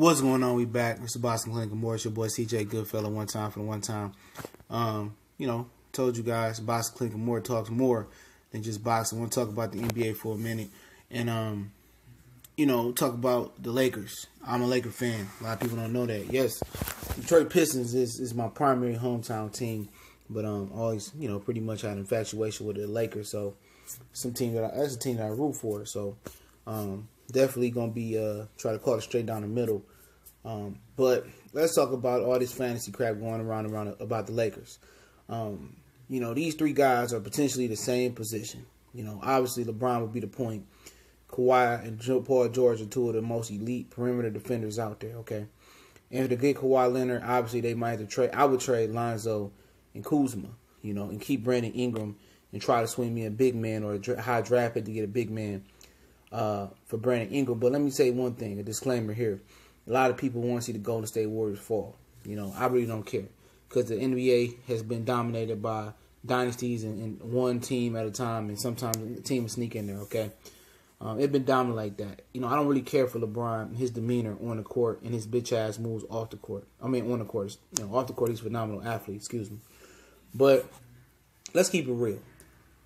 What's going on? We back. Mr. Boston Clinic More. It's your boy CJ Goodfella. One time for the one time. Told you guys, Boston Clinic More talks more than just boxing. I want to talk about the NBA for a minute. And, talk about the Lakers. I'm a Laker fan. A lot of people don't know that. Yes, Detroit Pistons is my primary hometown team. But always, pretty much had an infatuation with the Lakers. So that's a team that I root for. So definitely gonna be try to call it straight down the middle. But let's talk about all this fantasy crap going around about the Lakers. These three guys are potentially the same position. Obviously LeBron would be the point. Kawhi and Paul George are two of the most elite perimeter defenders out there. Okay, and to get Kawhi Leonard, obviously they might have to trade. I would trade Lonzo and Kuzma, and keep Brandon Ingram and try to swing me a big man or a high draft pick to get a big man for Brandon Ingram. But let me say one thing, a disclaimer here. A lot of people want to see the Golden State Warriors fall. I really don't care because the NBA has been dominated by dynasties and one team at a time, and sometimes the team will sneak in there, okay? It's been dominant like that. I don't really care for LeBron, his demeanor on the court, and his bitch-ass moves off the court. I mean, on the court. Off the court, he's a phenomenal athlete, excuse me. But let's keep it real.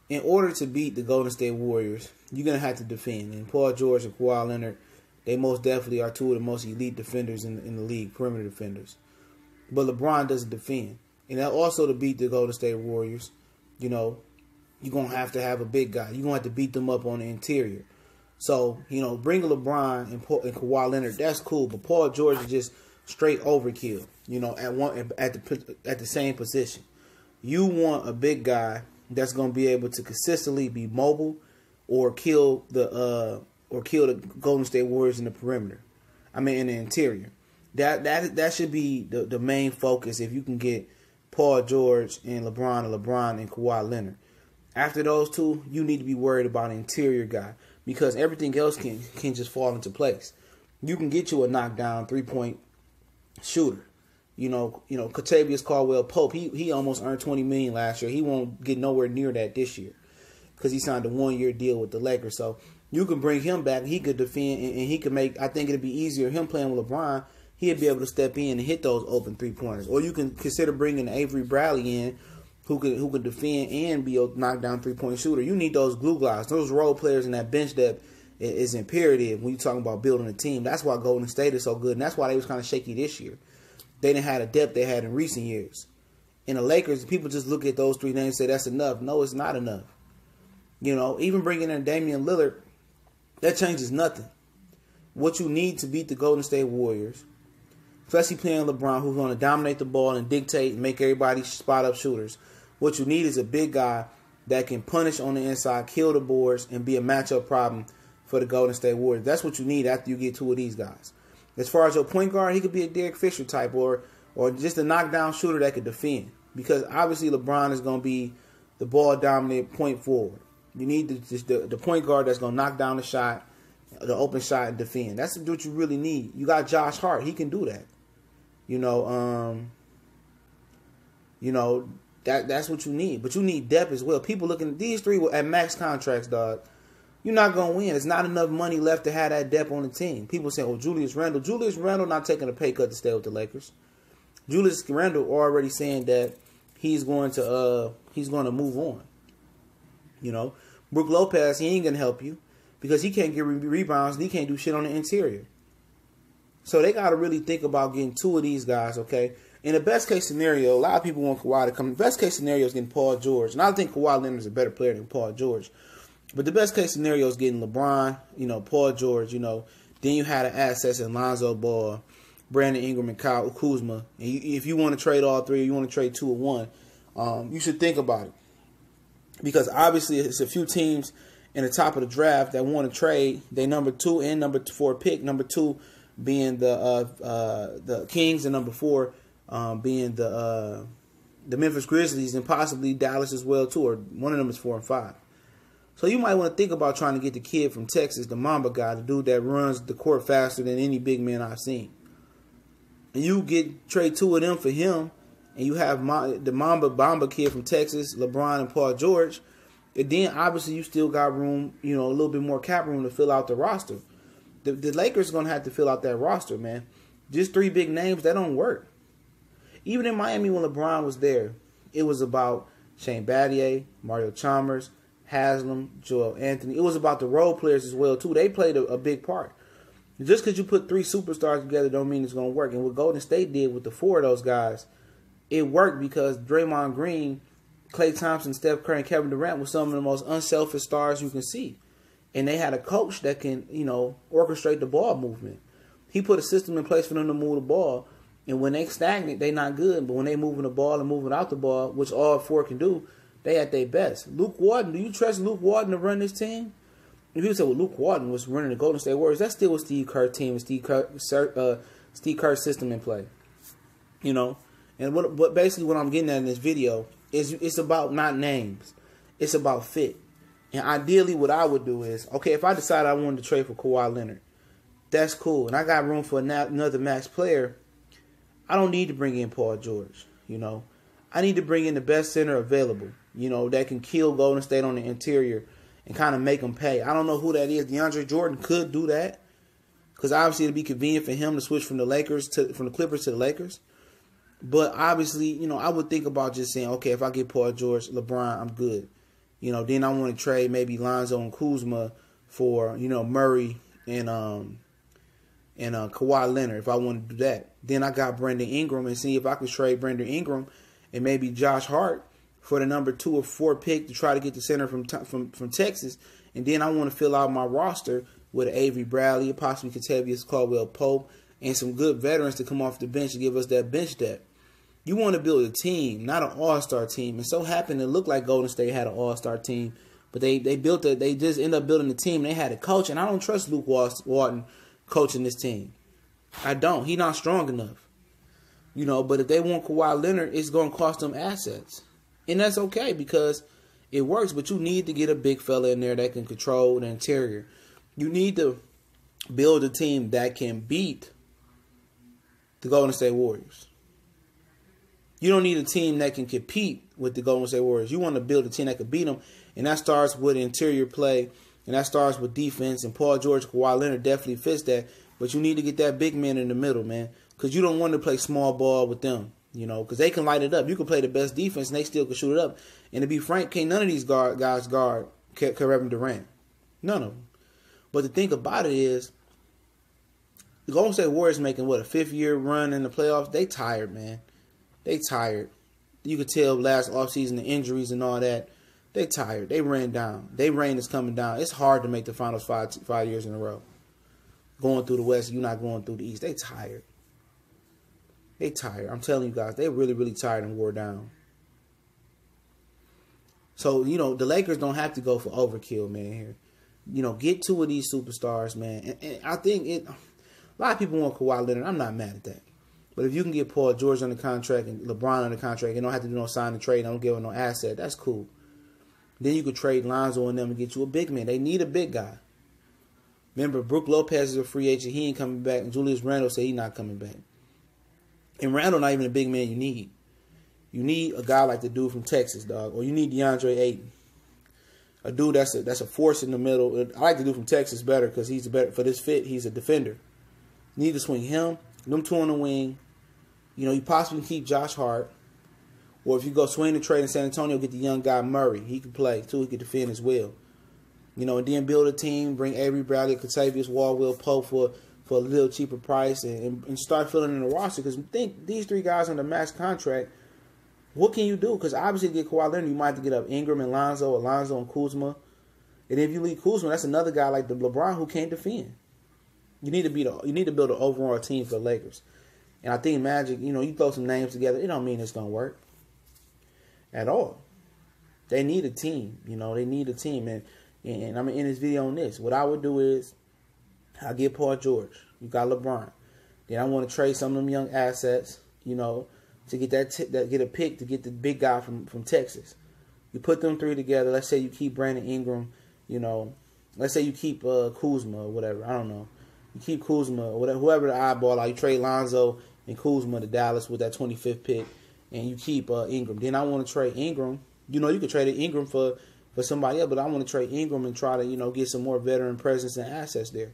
In order to beat the Golden State Warriors, you're going to have to defend. And Paul George and Kawhi Leonard, they most definitely are two of the most elite defenders in the league, perimeter defenders. But LeBron doesn't defend. And also to beat the Golden State Warriors, you're going to have a big guy. You're going to have to beat them up on the interior. So, bring LeBron and Kawhi Leonard, that's cool. But Paul George is just straight overkill, at the same position. You want a big guy that's going to be able to consistently be mobile or kill the Golden State Warriors in the perimeter. In the interior. That should be the main focus if you can get Paul George and LeBron and Kawhi Leonard. After those two, you need to be worried about an interior guy because everything else can just fall into place. You can get you a knockdown 3-point shooter. Kentavious Caldwell-Pope, he almost earned $20 million last year. He won't get nowhere near that this year because he signed a 1-year deal with the Lakers. So you can bring him back. He could defend, and he could make. I think it'd be easier him playing with LeBron. He'd be able to step in and hit those open 3-pointers. Or you can consider bringing Avery Bradley in, who could defend and be a knockdown 3-point shooter. You need those glue guys, those role players, and that bench depth is imperative when you're talking about building a team. That's why Golden State is so good, and that's why they was kind of shaky this year. They didn't have the depth they had in recent years. In the Lakers, people just look at those three names and say that's enough. No, it's not enough. Even bringing in Damian Lillard, that changes nothing. What you need to beat the Golden State Warriors, especially playing LeBron, who's going to dominate the ball and dictate and make everybody spot up shooters, what you need is a big guy that can punish on the inside, kill the boards, and be a matchup problem for the Golden State Warriors. That's what you need after you get two of these guys. As far as your point guard, he could be a Derek Fisher type or just a knockdown shooter that could defend. Because obviously LeBron is going to be the ball dominant point forward. You need the point guard that's going to knock down the shot, the open shot, and defend. That's what you really need. You got Josh Hart. He can do that. That's what you need. But you need depth as well. People looking at these three at max contracts, dog. You're not going to win. There's not enough money left to have that depth on the team. People say, Julius Randle not taking a pay cut to stay with the Lakers. Julius Randle already saying that he's going to move on. Brook Lopez, he ain't going to help you because he can't get rebounds and he can't do shit on the interior. So they got to really think about getting two of these guys, okay? In the best case scenario, a lot of people want Kawhi to come. The best case scenario is getting Paul George. And I think Kawhi Leonard is a better player than Paul George. But the best case scenario is getting LeBron, Paul George, then you had the assets in Lonzo Ball, Brandon Ingram, and Kyle Kuzma. And if you want to trade all three, or you want to trade 2 or 1, you should think about it. Because obviously it's a few teams in the top of the draft that want to trade their number 2 and number 4 pick. Number 2 being the Kings, and number 4 being the Memphis Grizzlies, and possibly Dallas as well too, or one of them is 4 and 5. So you might want to think about trying to get the kid from Texas, the Mamba guy, the dude that runs the court faster than any big man I've seen. And you trade 2 of them for him, and you have the Mamba kid from Texas, LeBron and Paul George. And then obviously you still got room, a little bit more cap room to fill out the roster. The Lakers are going to have to fill out that roster, man. Just 3 big names, that don't work. Even in Miami when LeBron was there, it was about Shane Battier, Mario Chalmers, Haslam, Joel Anthony. It was about the role players as well, too. They played a big part. Just because you put 3 superstars together don't mean it's going to work. And what Golden State did with the 4 of those guys, it worked because Draymond Green, Klay Thompson, Steph Curry, and Kevin Durant were some of the most unselfish stars you can see. And they had a coach that can, orchestrate the ball movement. He put a system in place for them to move the ball. And when they stagnant, they not good. But when they moving the ball and moving out the ball, which all 4 can do, they at their best. Luke Walton, do you trust Luke Walton to run this team? If you say, well, Luke Walton was running the Golden State Warriors, that's still a Steve Kerr team, Steve Kerr's system in play. And what basically what I'm getting at in this video is it's about not names. It's about fit. And ideally what I would do is, okay, if I decide I wanted to trade for Kawhi Leonard, that's cool. And I got room for another max player. I don't need to bring in Paul George, I need to bring in the best center available, that can kill Golden State on the interior and kind of make them pay. I don't know who that is. DeAndre Jordan could do that because obviously it'd be convenient for him to switch from the Clippers to the Lakers. But obviously, I would think about just saying, okay, if I get Paul George, LeBron, I'm good. Then I want to trade maybe Lonzo and Kuzma for, Murray and Kawhi Leonard if I want to do that. Then I got Brandon Ingram and see if I could trade Brandon Ingram and maybe Josh Hart for the number 2 or 4 pick to try to get the center from Texas. And then I want to fill out my roster with Avery Bradley, possibly Kentavious Caldwell-Pope, and some good veterans to come off the bench and give us that bench depth. You want to build a team, not an all-star team. And so happened to look like Golden State had an all-star team, but they just ended up building a team. They had a coach, and I don't trust Luke Walton coaching this team. I don't. He's not strong enough. But if they want Kawhi Leonard, it's going to cost them assets. And that's okay because it works, but you need to get a big fella in there that can control the interior. You need to build a team that can beat the Golden State Warriors. You don't need a team that can compete with the Golden State Warriors. You want to build a team that can beat them, and that starts with interior play, and that starts with defense, and Paul George, Kawhi Leonard definitely fits that, but you need to get that big man in the middle, man, because you don't want to play small ball with them. Because they can light it up. You can play the best defense, and they still can shoot it up. And to be frank, can't none of these guys guard Kevin Durant. None of them. But the thing about it is, the Golden State Warriors making, a 5th-year run in the playoffs? They tired, man. They tired. You could tell last offseason, the injuries and all that. They tired. They ran down. Their rain is coming down. It's hard to make the finals 5 years in a row. Going through the West, you're not going through the East. They tired. They tired. I'm telling you guys, they really, really tired and wore down. So, the Lakers don't have to go for overkill, man, here. Get 2 of these superstars, man. And I think a lot of people want Kawhi Leonard. I'm not mad at that. But if you can get Paul George on the contract and LeBron on the contract, and don't have to do no sign and trade, don't give them no asset, that's cool. Then you could trade Lonzo and them and get you a big man. They need a big guy. Remember, Brook Lopez is a free agent. He ain't coming back. And Julius Randle said he's not coming back. And Randle not even a big man you need. You need a guy like the dude from Texas, dog. Or you need DeAndre Ayton. A dude that's a force in the middle. I like the dude from Texas better because he's better for this fit. He's a defender. You need to swing him, them 2 on the wing. You possibly keep Josh Hart. Or if you go swing the trade in San Antonio, get the young guy Murray. He can play, too. He can defend as well. And then build a team, bring Avery Bradley, Kentavious Caldwell-Pope for a little cheaper price and start filling in the roster. Because think these 3 guys on the max contract, what can you do? Because obviously to get Kawhi Leonard, you might have to get up Ingram and Lonzo, or Lonzo and Kuzma. And if you leave Kuzma, that's another guy like the LeBron who can't defend. You need to build an overall team for the Lakers. And I think Magic, you throw some names together, it don't mean it's going to work at all. They need a team. They need a team. And I'm going to end this video on this. What I would do is I get Paul George. You got LeBron. Then I want to trade some of them young assets, to get get a pick to get the big guy from Texas. You put them 3 together. Let's say you keep Brandon Ingram. Let's say you keep Kuzma or whatever. I don't know. You keep Kuzma or whatever, whoever the eyeball. Like you trade Lonzo and Kuzma to Dallas with that 25th pick, and you keep Ingram. Then I want to trade Ingram. You could trade Ingram for somebody else, but I want to trade Ingram and try to get some more veteran presence and assets there.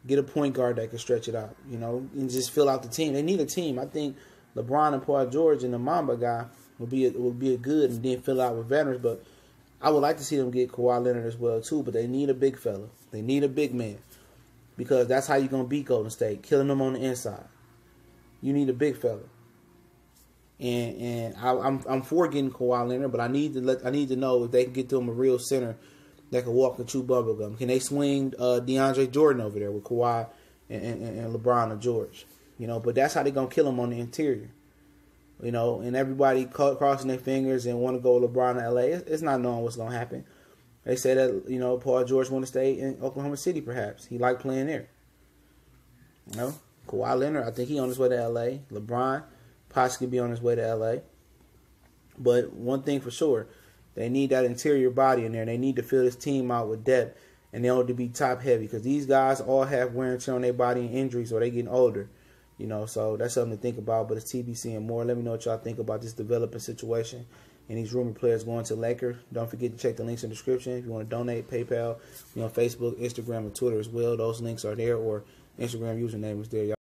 Get a point guard that can stretch it out, you know, and just fill out the team. They need a team. I think LeBron and Paul George and the Mamba guy would be a good, and then fill out with veterans. But I would like to see them get Kawhi Leonard as well too. But they need a big fella. They need a big man, because that's how you're gonna beat Golden State, killing them on the inside. You need a big fella. And I'm for getting Kawhi Leonard, but I need to know if they can get to him a real center that can walk and chew bubblegum. Can they swing DeAndre Jordan over there with Kawhi and LeBron or George? You know, but that's how they're going to kill him on the interior. You know, and everybody crossing their fingers and want to go LeBron to L.A. It's not knowing what's going to happen. They say that, you know, Paul George want to stay in Oklahoma City perhaps. He liked playing there. You know, Kawhi Leonard, I think he on his way to L.A. LeBron possibly be on his way to L.A. But one thing for sure, they need that interior body in there. They need to fill this team out with depth, and they ought to be top heavy, because these guys all have wear and tear on their body and injuries, or they getting older. You know, so that's something to think about. But it's TBC and more. Let me know what y'all think about this developing situation and these rumored players going to Lakers. Don't forget to check the links in the description. If you want to donate, PayPal, you know, Facebook, Instagram, and Twitter as well. Those links are there, or Instagram username is there. Y'all